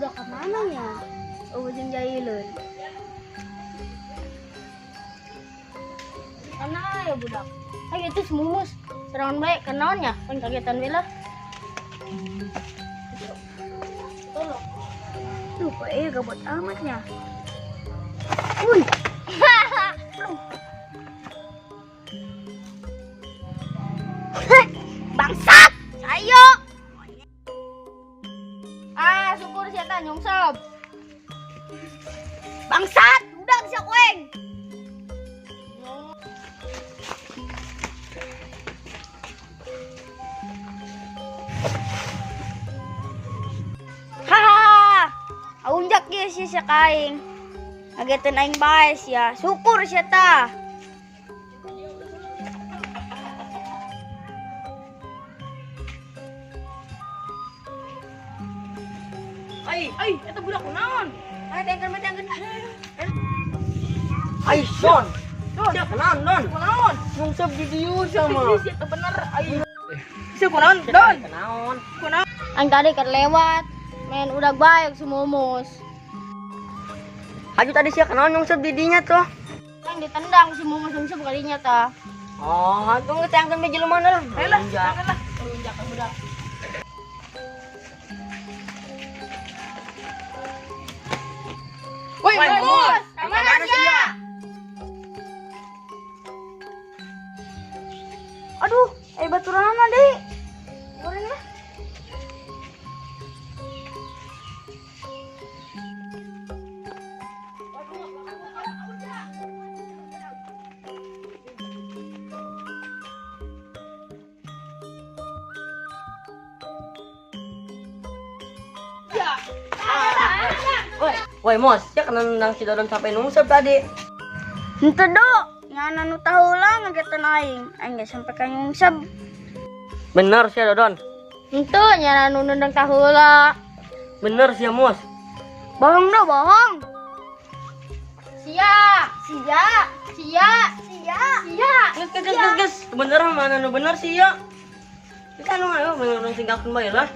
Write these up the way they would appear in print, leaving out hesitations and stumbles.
budak ke mana ya? Oh, jeung jaileun. Mana ya budak? Ayo itu semumus. Serangan baik kenaonnya, kan kagetan bela. Tuh, kok gabut amatnya. Uy. Bangsat, ayo. Syukur siya ta nyungsab. Bangsat, udah siya kueng. Hahaha. Aunjak ge siya kaing. Ngageteun aing bae sia. Syukur siya ta. Ay, eta budak kunaon? Ayo tengkeun. Ay, Don. Siya kunaon? Nungsab di dieu sama. Isi itu bener. Ayo. Siya kunaon, Don? Kunaon? Aing tadi kan lewat. Main udah baik semumus. Haju tadi siya kunaon nungsab di dinya tuh. Aing ditendang si mumus nyungsab kalinya ta. Oh, hatung ketangkeun meja mana? Ayolah, terunjak ke budak. Woi, Mus. Kemana dia? Aduh, baturan mana, Dek? Goreng lah. Woi, Mos, siya kana nang si Dodon sampai nungsab tadi. Henteu do, nyana nu tahulah ngageteun aing. Aing ge sampe ka nyungsab. Bener sih Dodon. Henteu nyana nu nendang tahulah. Bener sih Mos. Bohong do, bohong. Sia. Ges. Bener mana nu bener sih ya. Kita nu ayo menurun singkakeun bae lah.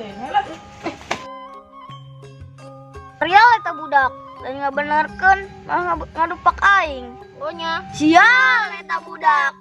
Real eta budak. Dan ngabenerkeun malah ngadupak aing. Ohnya. Sial eta budak.